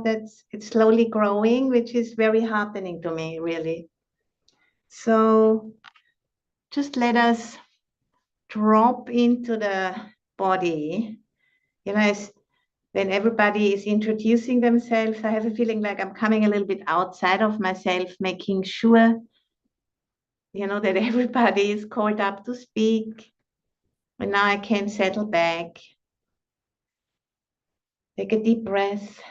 that's it's slowly growing, which is very heartening to me, really. So just let us drop into the body. As when everybody is introducing themselves, I have a feeling like I'm coming a little bit outside of myself, making sure, that everybody is called up to speak. And now I can settle back, take a deep breath,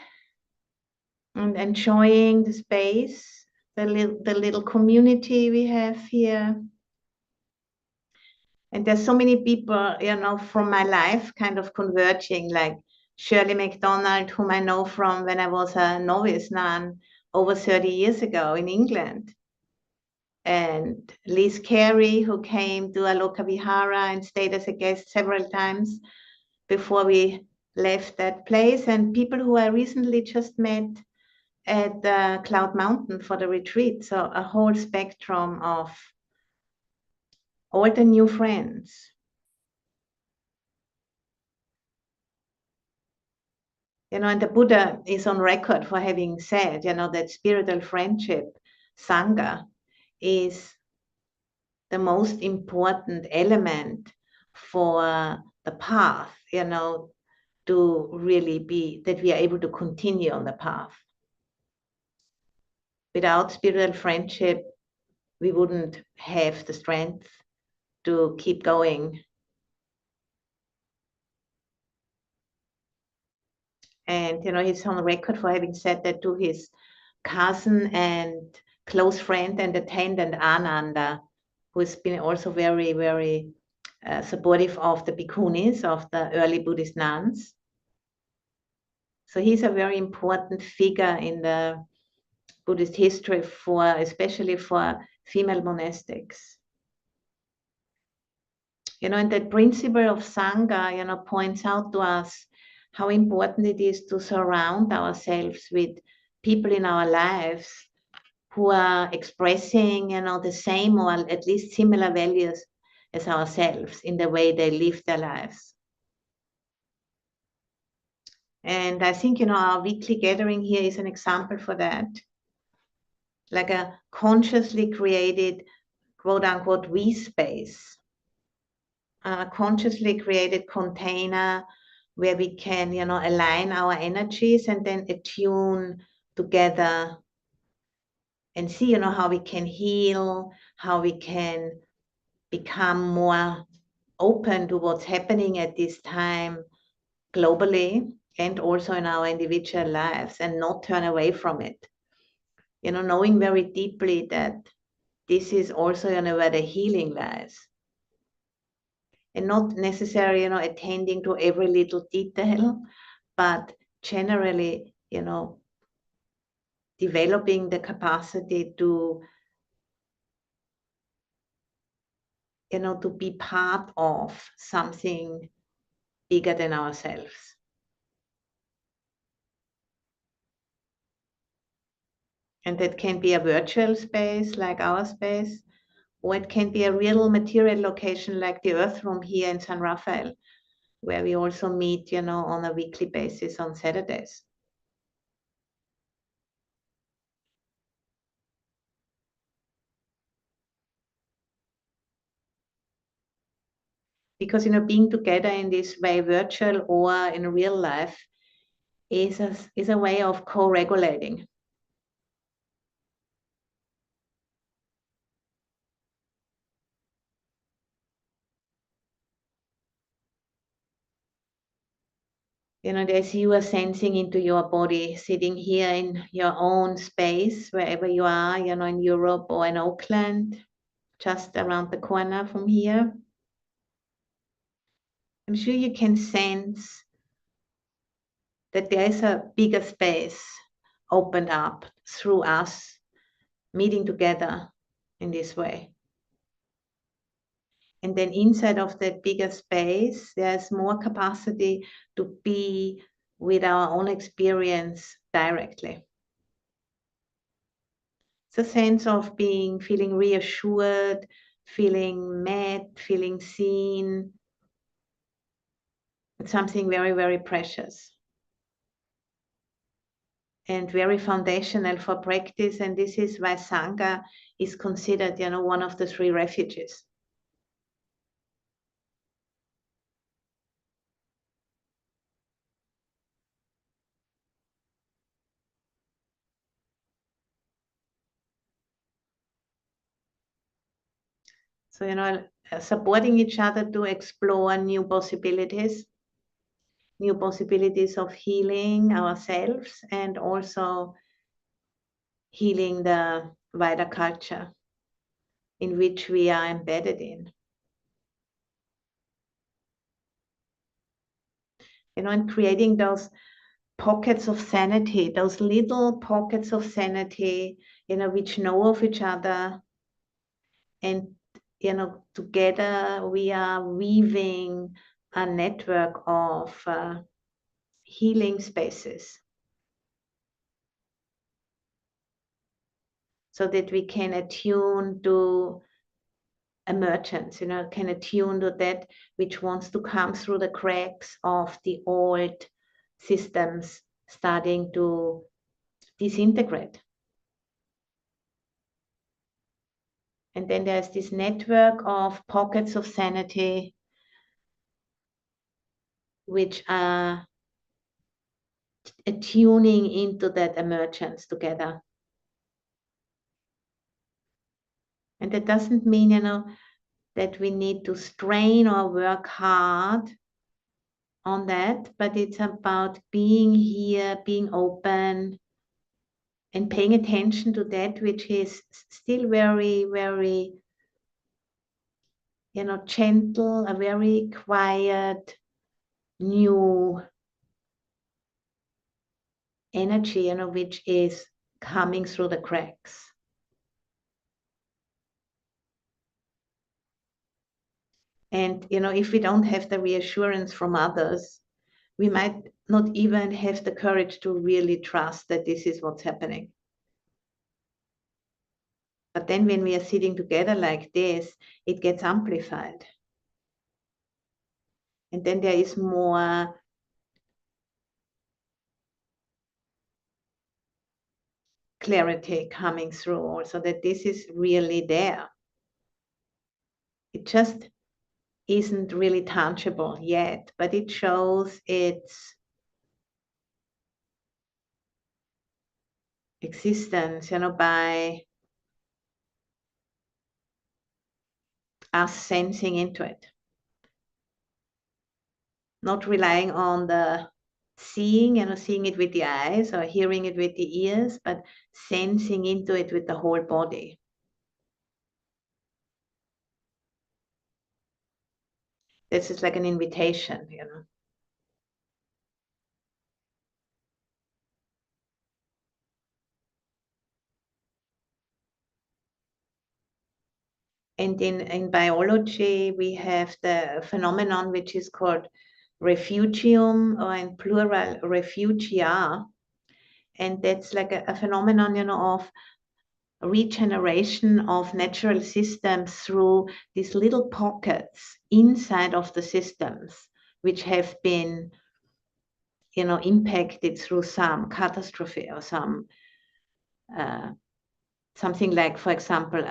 and enjoying the space, the little community we have here. And there's so many people, from my life kind of converging, like Shirley MacDonald, whom I know from when I was a novice nun over 30 years ago in England. And Liz Carey, who came to Aloka Vihara and stayed as a guest several times before we left that place. And people who I recently just met at Cloud Mountain for the retreat. So a whole spectrum of all the new friends. And the Buddha is on record for having said, that spiritual friendship, Sangha, is the most important element for the path, to really be, that we are able to continue on the path. Without spiritual friendship, we wouldn't have the strength to keep going. And, he's on record for having said that to his cousin and close friend and attendant Ananda, who has been also very, very supportive of the bhikkhunis, of the early Buddhist nuns. So he's a very important figure in the Buddhist history, especially for female monastics. And that principle of Sangha, points out to us how important it is to surround ourselves with people in our lives who are expressing, the same or at least similar values as ourselves in the way they live their lives. And I think, our weekly gathering here is an example for that. Like a consciously created, quote unquote, we space, a consciously created container where we can, align our energies and then attune together and see, how we can heal, how we can become more open to what's happening at this time globally and also in our individual lives, and not turn away from it. Knowing very deeply that this is also, where the healing lies. And not necessarily, attending to every little detail, but generally, developing the capacity to, to be part of something bigger than ourselves. And that can be a virtual space like our space, or it can be a real material location like the Earth Room here in San Rafael, where we also meet, on a weekly basis on Saturdays. Because, being together in this way, virtual or in real life, is a way of co-regulating. As you are sensing into your body, sitting here in your own space, wherever you are, in Europe or in Auckland, just around the corner from here. I'm sure you can sense that there is a bigger space opened up through us meeting together in this way. And then inside of that bigger space, there's more capacity to be with our own experience directly. It's a sense of feeling reassured, feeling met, feeling seen. It's something very, very precious. and very foundational for practice. And this is why Sangha is considered, one of the 3 refuges. So, supporting each other to explore new possibilities of healing ourselves and also healing the wider culture in which we are embedded in. And creating those pockets of sanity, those little pockets of sanity, which know of each other. And, together we are weaving a network of healing spaces so that we can attune to emergence, can attune to that which wants to come through the cracks of the old systems starting to disintegrate. And then there's this network of pockets of sanity which are attuning into that emergence together. And that doesn't mean, that we need to strain or work hard on that, but it's about being here, being open, and paying attention to that which is still very, very, gentle, a very quiet, new energy, which is coming through the cracks. And, if we don't have the reassurance from others, we might not even have the courage to really trust that this is what's happening. But then when we are sitting together like this, it gets amplified. And then there is more clarity coming through also that this is really there. It just isn't really tangible yet, but it shows its existence, by us sensing into it. Not relying on the seeing, seeing it with the eyes or hearing it with the ears, but sensing into it with the whole body. This is like an invitation, And in biology, we have the phenomenon which is called refugium, or in plural, refugia. And that's like a phenomenon, of regeneration of natural systems through these little pockets inside of the systems, which have been, impacted through some catastrophe or some something like, for example,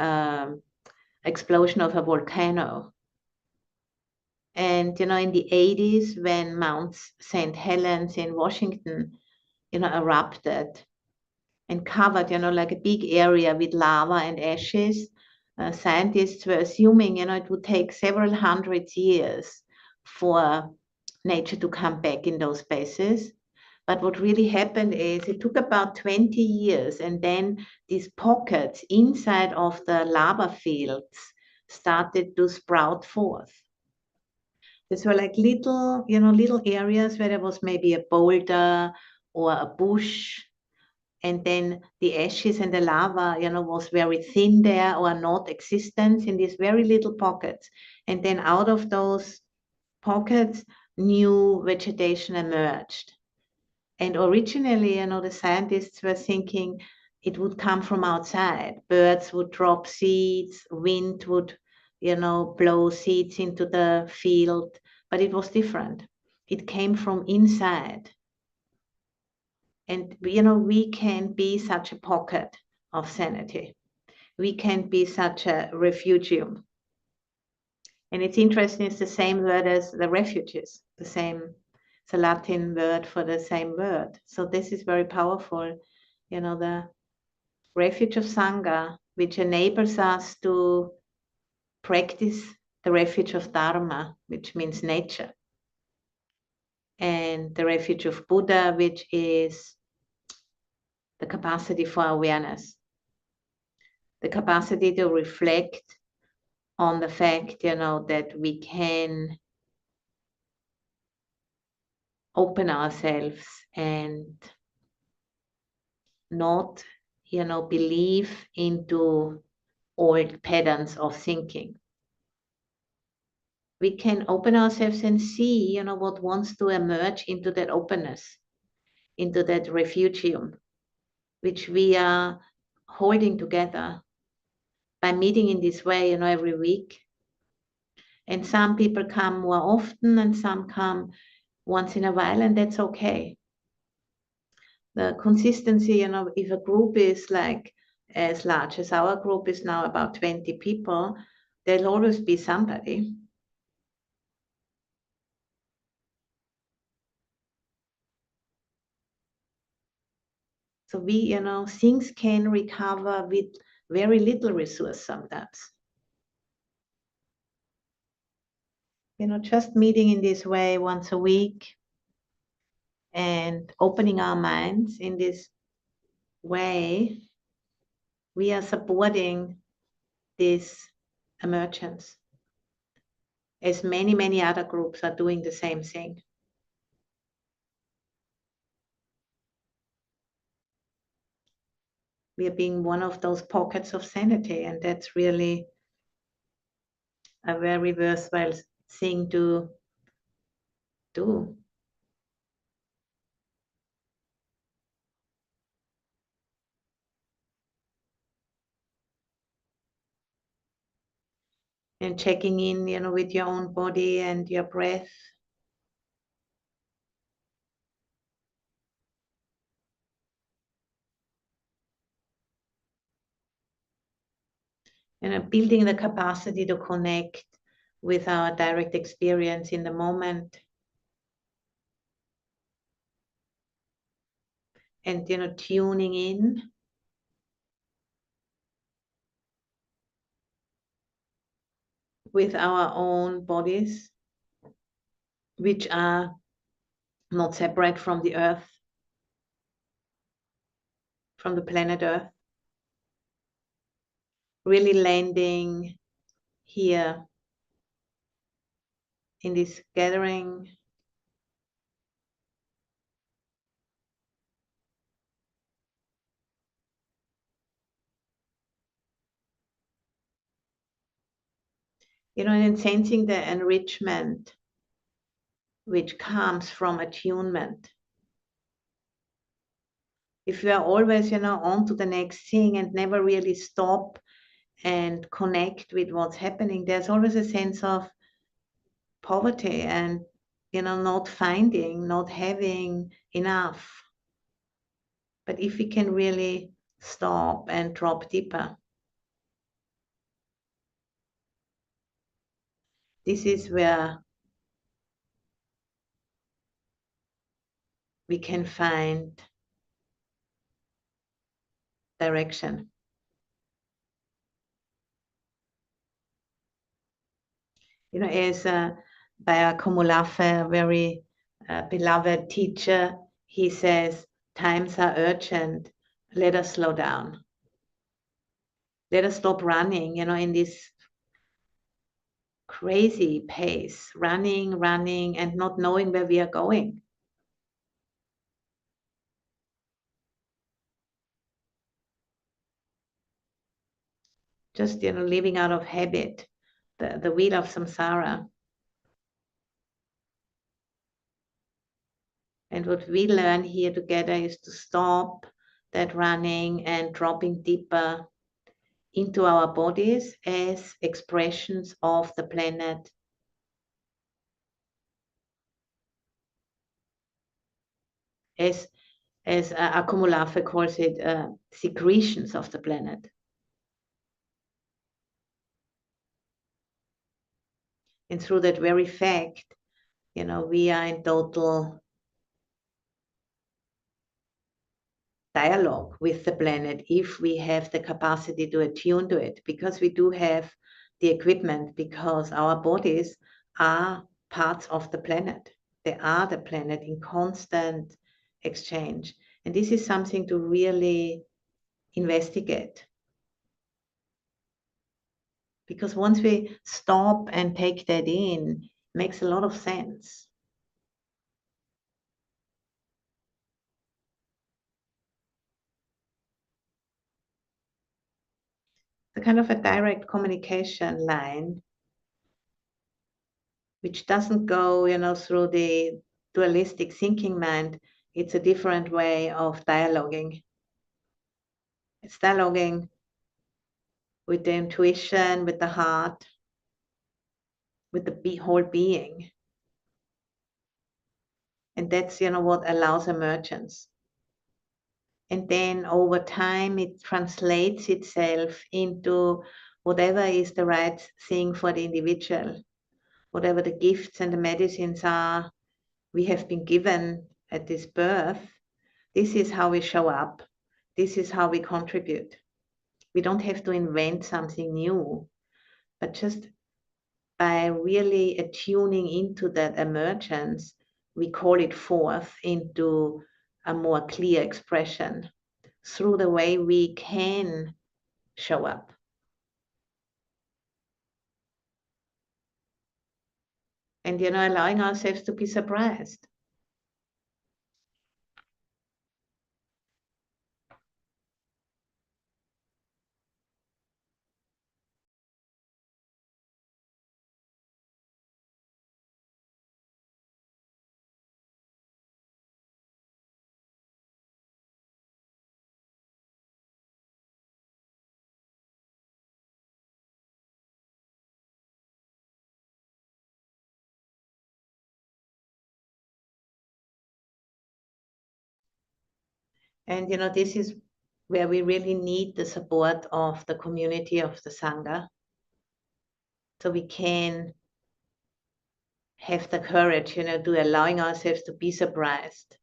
explosion of a volcano. And, in the 80s, when Mount St. Helens in Washington, erupted and covered, like a big area with lava and ashes, scientists were assuming, it would take several hundred years for nature to come back in those spaces. But what really happened is it took about 20 years, and then these pockets inside of the lava fields started to sprout forth. These were like little areas where there was maybe a boulder or a bush, and then the ashes and the lava, was very thin there or not existent in these very little pockets. And then out of those pockets, new vegetation emerged. And originally, the scientists were thinking it would come from outside. Birds would drop seeds, wind would, blow seeds into the field, but it was different. It came from inside. And, you know, we can be such a pocket of sanity. We can be such a refugium. And it's interesting, it's the same word as the refugees, it's a Latin word for the same word. So this is very powerful, you know, the refuge of Sangha, which enables us to practice the refuge of Dharma, which means nature, and the refuge of Buddha, which is the capacity for awareness, the capacity to reflect on the fact, you know, that we can open ourselves and not, you know, believe into old patterns of thinking. We can open ourselves and see, you know, what wants to emerge into that openness, into that refugium, which we are holding together by meeting in this way, you know, every week. And some people come more often and some come once in a while, and that's okay. The consistency, you know, if a group is like as large as our group is now, about 20 people, there'll always be somebody. So we, you know, things can recover with very little resource sometimes. You know, just meeting in this way once a week and opening our minds in this way, we are supporting this emergence, as many, many other groups are doing the same thing. We are being one of those pockets of sanity, and that's really a very worthwhile thing to do. And checking in, you know, with your own body and your breath. And building the capacity to connect with our direct experience in the moment. And, you know, tuning in with our own bodies, which are not separate from the earth, from the planet Earth. Really landing here in this gathering. You know, and sensing the enrichment which comes from attunement. If you are always, you know, on to the next thing and never really stop and connect with what's happening, there's always a sense of poverty and, you know, not finding, not having enough. But if we can really stop and drop deeper, this is where we can find direction. You know, as by a Komulafe, a very beloved teacher, he says, times are urgent, let us slow down. Let us stop running, you know, in this crazy pace, running, and not knowing where we are going. Just, you know, living out of habit, the wheel of samsara. And what we learn here together is to stop that running and dropping deeper into our bodies as expressions of the planet, as as Akumulafe calls it, secretions of the planet. And through that very fact, we are in total dialogue with the planet if we have the capacity to attune to it, because we do have the equipment, because our bodies are parts of the planet. They are the planet in constant exchange. And this is something to really investigate. Because once we stop and take that in, it makes a lot of sense. The kind of a direct communication line, which doesn't go, through the dualistic thinking mind. It's a different way of dialoguing. It's dialoguing with the intuition, with the heart, with the whole being. And that's, what allows emergence. And then over time, it translates itself into whatever is the right thing for the individual, whatever the gifts and the medicines are we have been given at this birth. This is how we show up. This is how we contribute. We don't have to invent something new, but just by really attuning into that emergence, we call it forth into a more clear expression through the way we can show up. And, allowing ourselves to be surprised. And, this is where we really need the support of the community of the Sangha. So we can have the courage, to allowing ourselves to be surprised.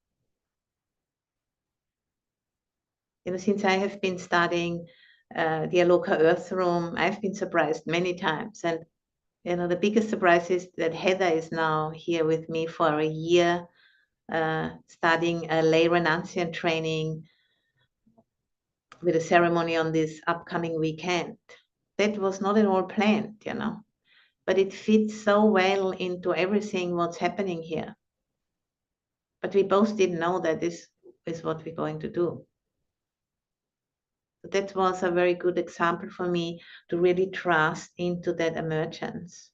Since I have been studying the Aloka Earth Room, I've been surprised many times. And, the biggest surprise is that Heather is now here with me for a year, studying a lay renunciant training with a ceremony on this upcoming weekend. That was not at all planned, but it fits so well into everything what's happening here. But we both didn't know that this is what we're going to do. So that was a very good example for me to really trust into that emergence.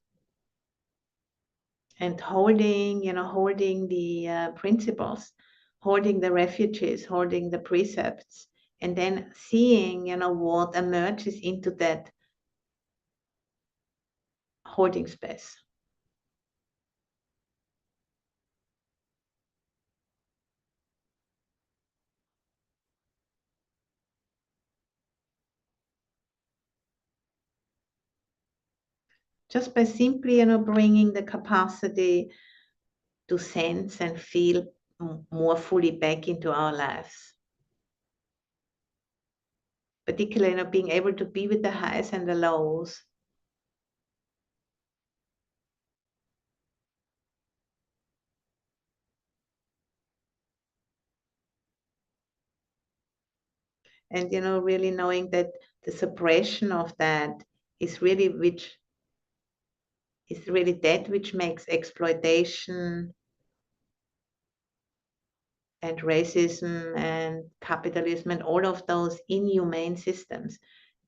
And holding the principles, holding the refuges, holding the precepts, and then seeing, what emerges into that holding space. Just by simply, bringing the capacity to sense and feel more fully back into our lives. Particularly, being able to be with the highs and the lows. And, really knowing that the suppression of that is really that which makes exploitation and racism and capitalism and all of those inhumane systems,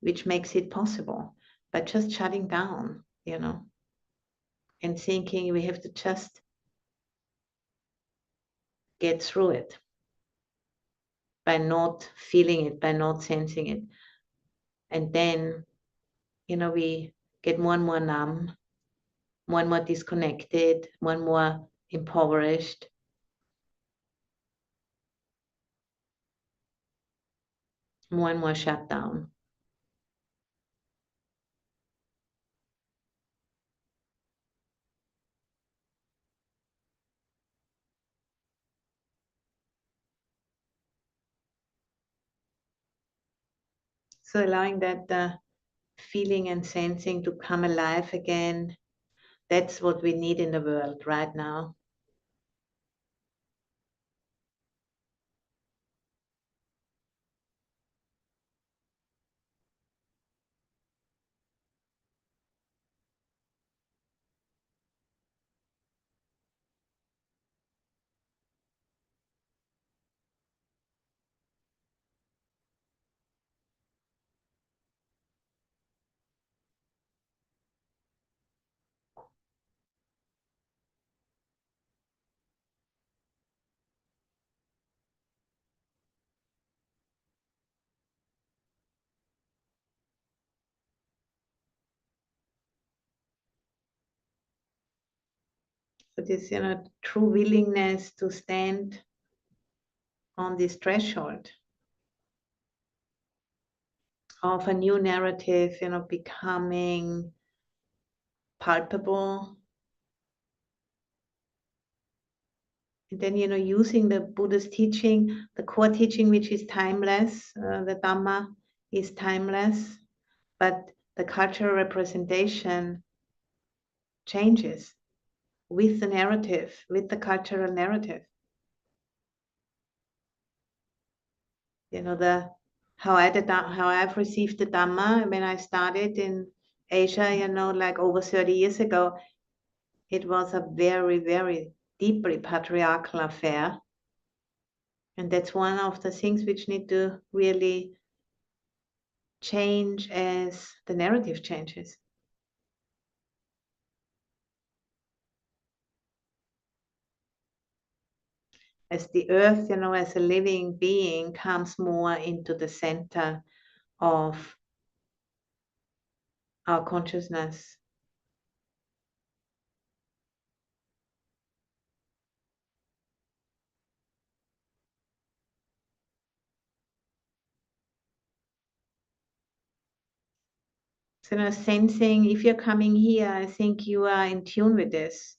which makes it possible. But just shutting down, and thinking we have to just get through it by not feeling it, by not sensing it. And then, we get more and more numb, more and more disconnected, more and more impoverished. more and more shut down. So allowing that feeling and sensing to come alive again, that's what we need in the world right now. So this, true willingness to stand on this threshold of a new narrative, becoming palpable. And then, using the Buddha's teaching, the core teaching, which is timeless, the Dhamma is timeless, but the cultural representation changes with the narrative, with the cultural narrative. How I've received the Dhamma when I started in Asia, like over 30 years ago, it was a very, very deeply patriarchal affair. And that's one of the things which need to really change as the narrative changes. As the earth, as a living being comes more into the center of our consciousness. So, sensing, if you're coming here, I think you are in tune with this.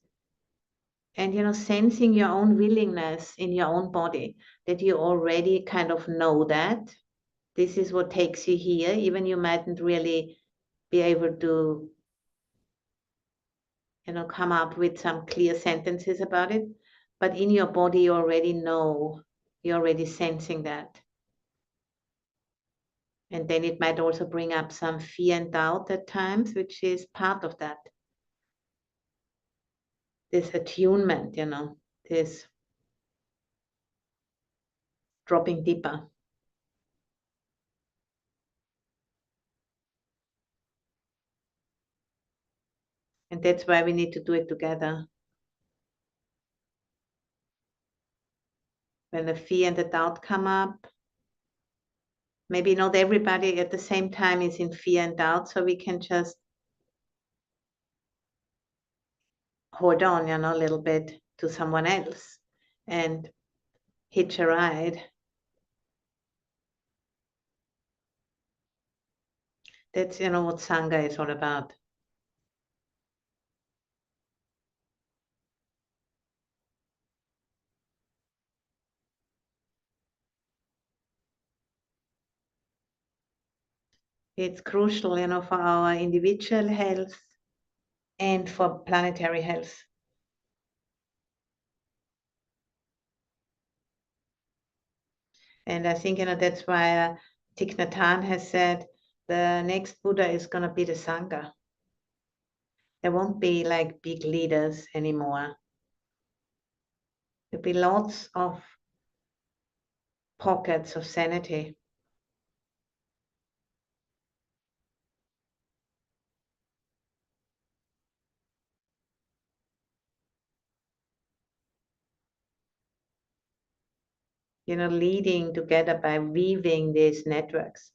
And, sensing your own willingness in your own body, that you already kind of know that this is what takes you here, even you mightn't really be able to, come up with some clear sentences about it. But in your body, you already know, you're already sensing that. And then it might also bring up some fear and doubt at times, which is part of that. This attunement, this dropping deeper. And that's why we need to do it together. When the fear and the doubt come up, maybe not everybody at the same time is in fear and doubt, so we can just hold on, a little bit to someone else and hitch a ride. That's, what Sangha is all about. It's crucial, for our individual health and for planetary health. And I think, that's why Thich Nhat Hanh has said the next Buddha is going to be the Sangha. There won't be like big leaders anymore. There'll be lots of pockets of sanity. Leading together by weaving these networks.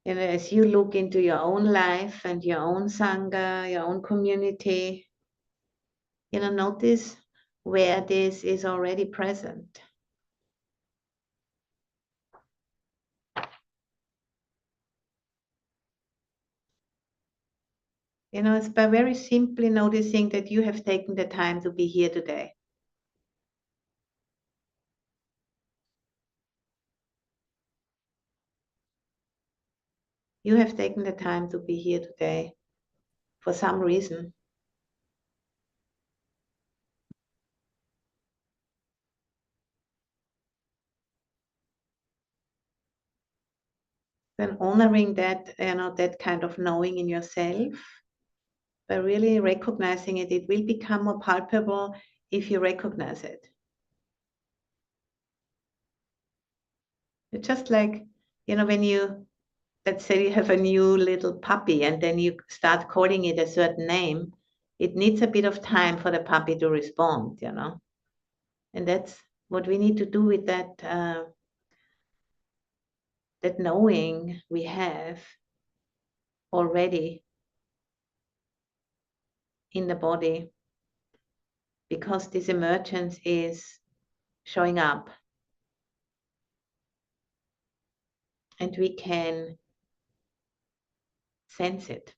And as you look into your own life and your own Sangha, your own community, notice where this is already present. It's by very simply noticing that you have taken the time to be here today. You have taken the time to be here today for some reason. Then honoring that, that kind of knowing in yourself, by really recognizing it, it will become more palpable if you recognize it. It's just like, when you, let's say you have a new little puppy and then you start calling it a certain name, it needs a bit of time for the puppy to respond, And that's what we need to do with that, that knowing we have already in the body, because this emergence is showing up. And we can sense it.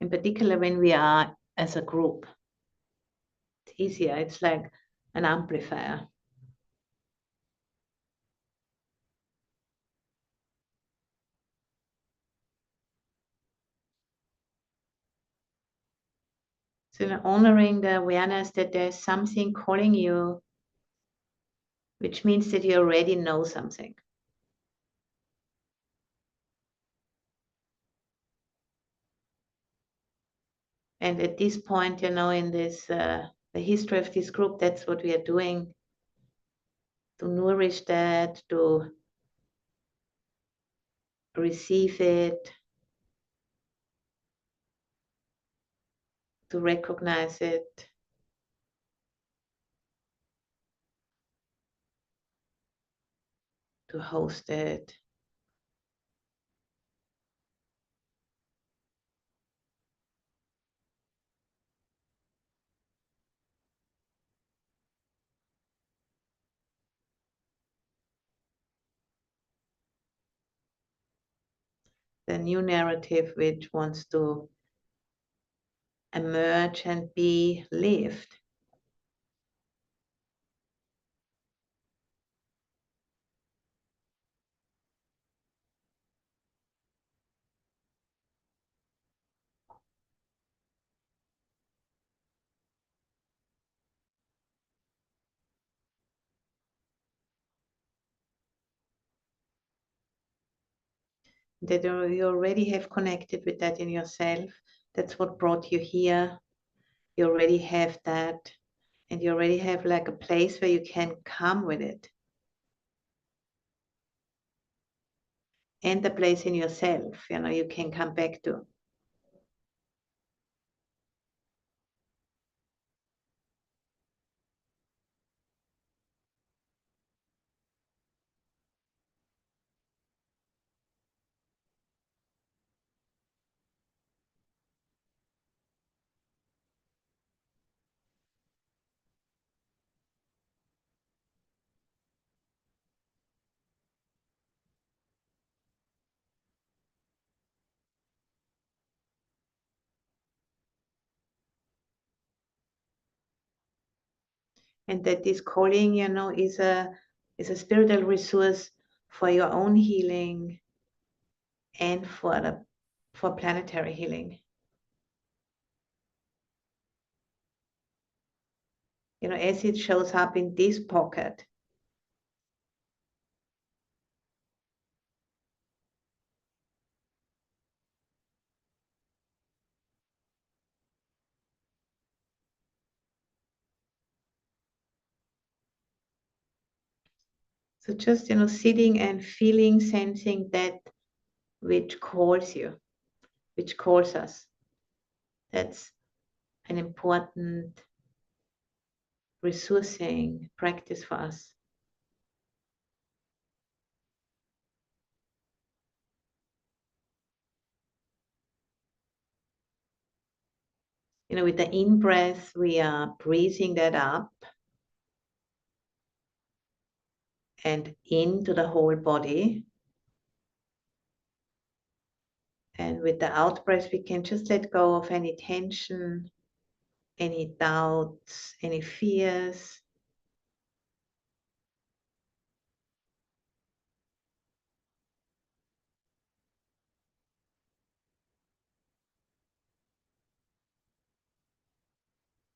In particular, when we are as a group, it's easier. It's like an amplifier. So honoring the awareness that there's something calling you, which means that you already know something. And at this point, in this the history of this group, that's what we are doing, to nourish that, to receive it, to recognize it, to host it. The new narrative which wants to emerge and be lived. That you already have connected with that in yourself. That's what brought you here. You already have that, and you already have like a place where you can come with it. And the place in yourself, you can come back to. And that this calling, is a spiritual resource for your own healing and for planetary healing. As it shows up in this pocket. So just, sitting and feeling, sensing that which calls you, which calls us. That's an important resourcing practice for us. With the in-breath, we are breathing that up and into the whole body. And with the out-breath, we can just let go of any tension, any doubts, any fears.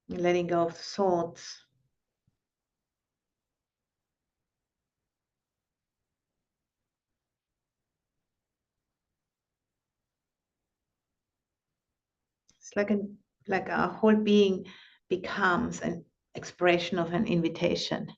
Letting go of thoughts. It's like our whole being becomes an expression of an invitation.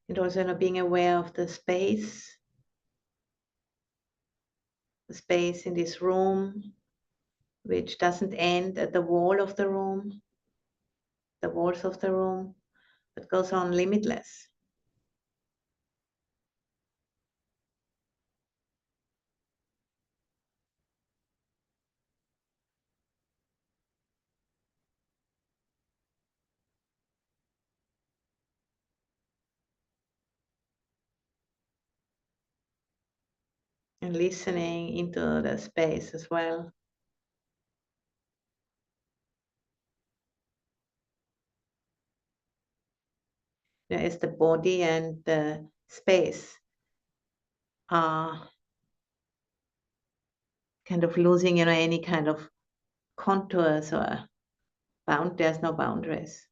And also being aware of the space in this room, which doesn't end at the wall of the room, the walls of the room, but goes on limitless. And listening into the space as well. As the body and the space are kind of losing, any kind of contours or there's no boundaries.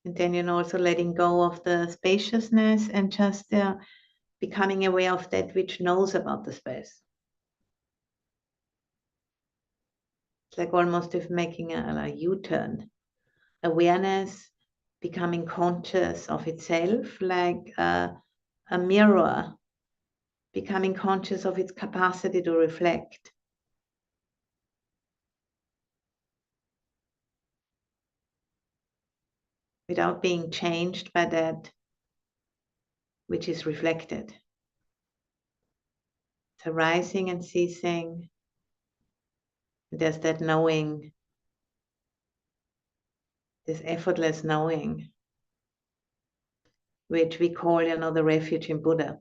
And then, also letting go of the spaciousness and just becoming aware of that which knows about the space. It's like almost if making a U-turn. Awareness, becoming conscious of itself, like a mirror, becoming conscious of its capacity to reflect. Without being changed by that which is reflected. It's arising and ceasing. There's that knowing, this effortless knowing, which we call, the refuge in Buddha.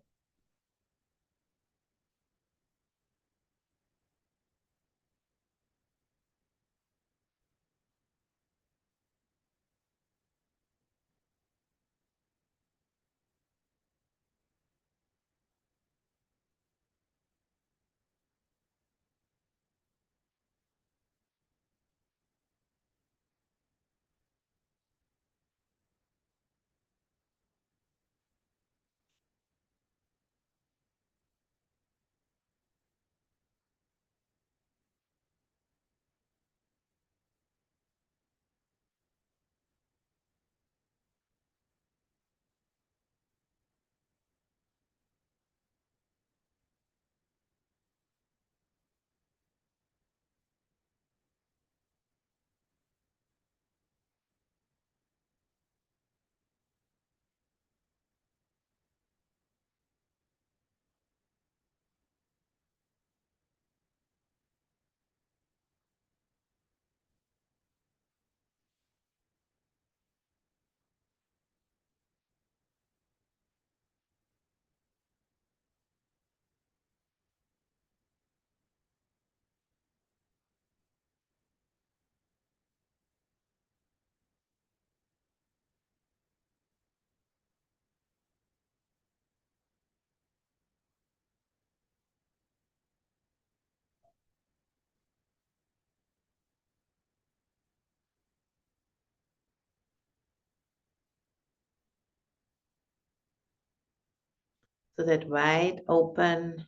So that wide open,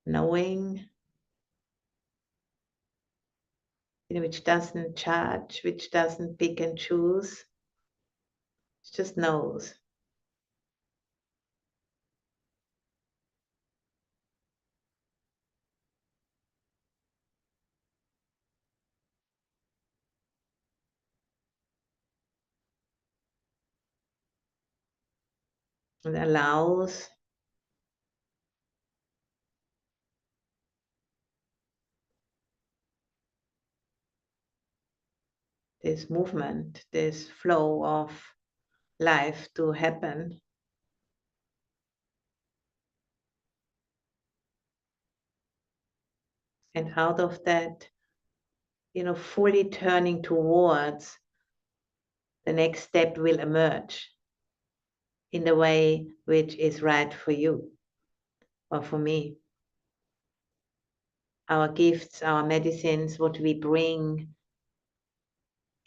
knowing, which doesn't judge, which doesn't pick and choose, it just knows. And allows this movement, this flow of life to happen. And out of that, fully turning towards the next step will emerge in the way which is right for you or for me. Our gifts, our medicines, what we bring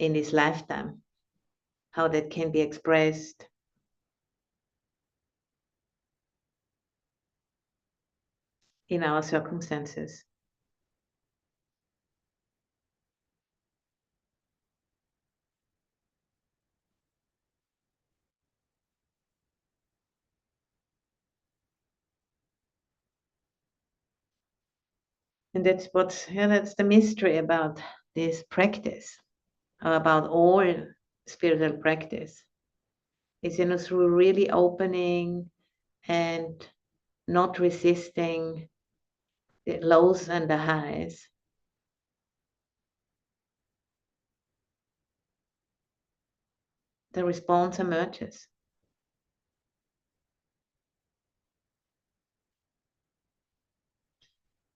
in this lifetime, how that can be expressed in our circumstances. And that's the mystery about this practice, or about all spiritual practice. Is through really opening and not resisting the lows and the highs. The response emerges.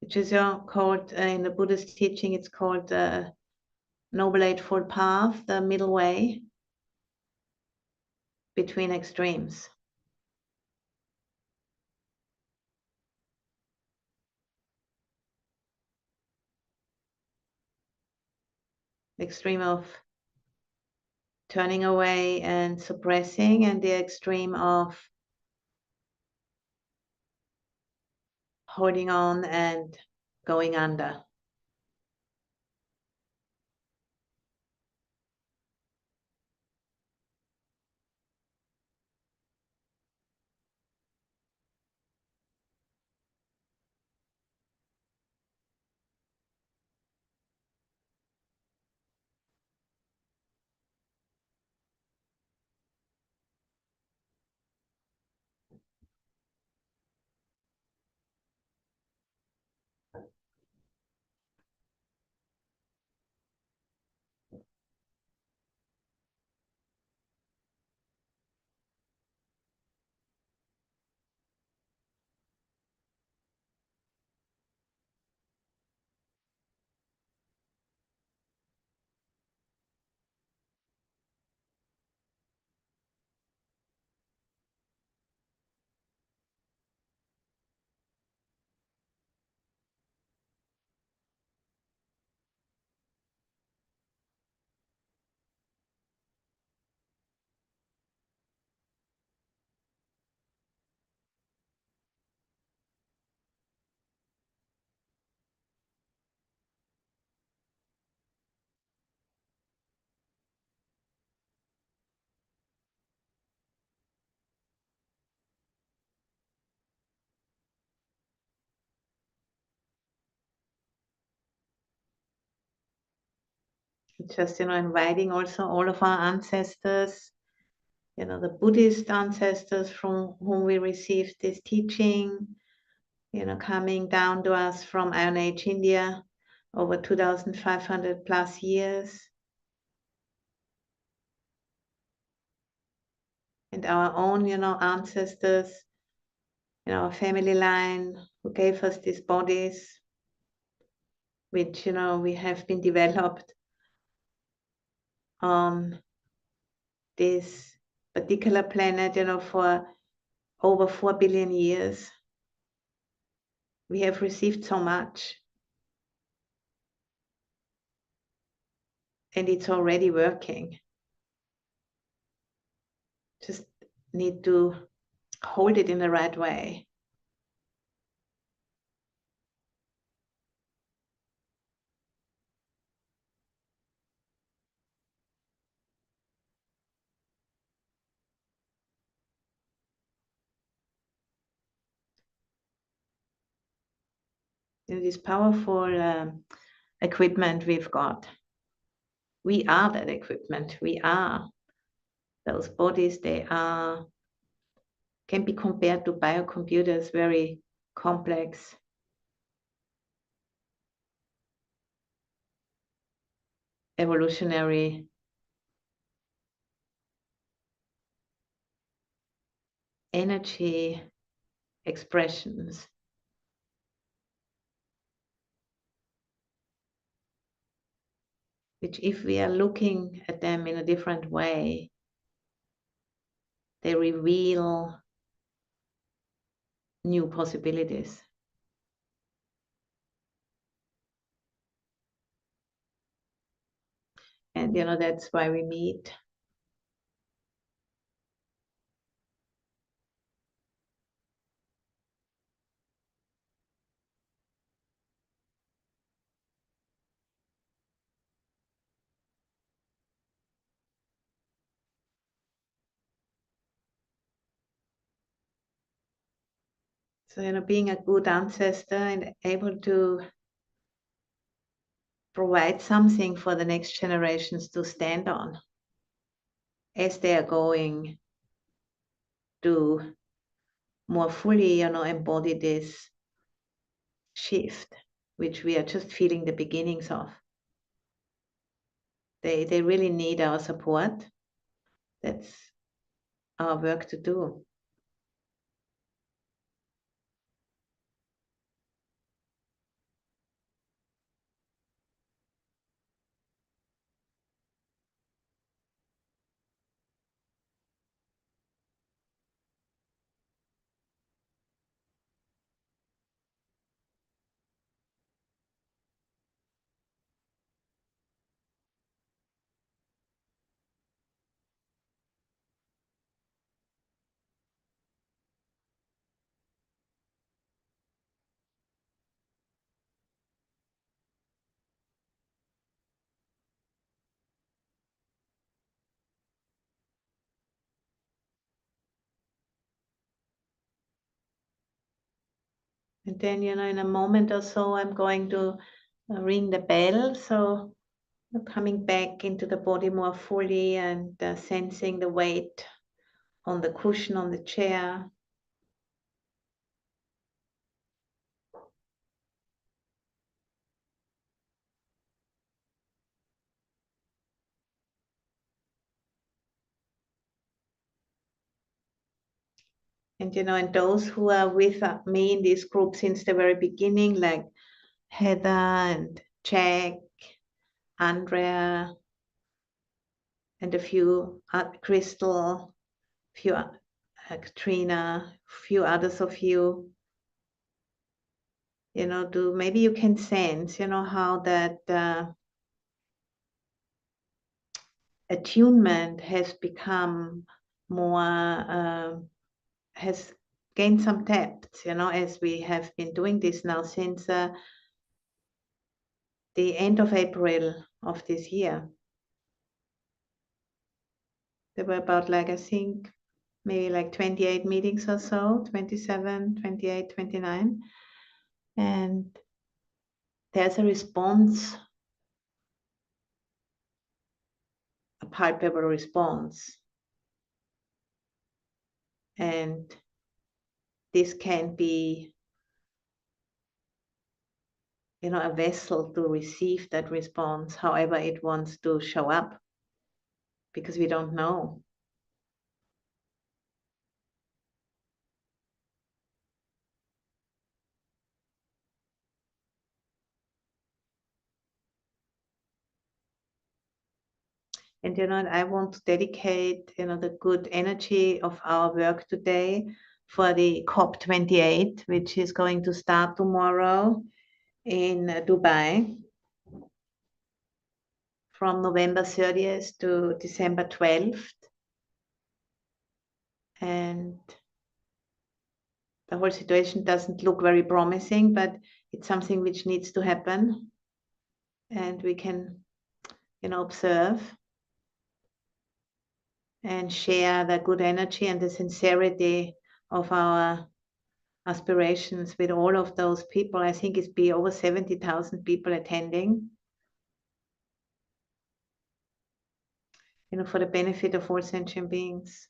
Which is called, in the Buddhist teaching, it's called the Noble Eightfold Path, the middle way between extremes. The extreme of turning away and suppressing, and the extreme of holding on and going under. Just, inviting also all of our ancestors, the Buddhist ancestors from whom we received this teaching, coming down to us from Iron Age India over 2,500 plus years. And our own, ancestors in our family line who gave us these bodies, which, we have been developed on this particular planet, for over 4 billion years. We have received so much. And it's already working. Just need to hold it in the right way. This powerful equipment we've got. We are that equipment. We are those bodies. They can be compared to biocomputers, very complex. Evolutionary energy expressions. Which, if we are looking at them in a different way, they reveal new possibilities. And that's why we meet. So, being a good ancestor and able to provide something for the next generations to stand on as they are going to more fully, embody this shift, which we are just feeling the beginnings of. They really need our support. That's our work to do. And then, in a moment or so, I'm going to ring the bell. So coming back into the body more fully and sensing the weight on the cushion on the chair. And and those who are with me in this group since the very beginning, like Heather and Jack, Andrea, and a few, Crystal, few, Katrina, few others of you, do maybe you can sense, how that attunement has become more, has gained some depth, as we have been doing this now since the end of April of this year. There were about, like, I think, maybe like 28 meetings or so, 27, 28, 29. And there's a response, a palpable response. And this can be, a vessel to receive that response, however it wants to show up, because we don't know. And I want to dedicate, the good energy of our work today for the COP28, which is going to start tomorrow in Dubai from November 30th to December 12th. And the whole situation doesn't look very promising, but it's something which needs to happen. And we can, observe and share the good energy and the sincerity of our aspirations with all of those people. I think it's be over 70,000 people attending, for the benefit of all sentient beings.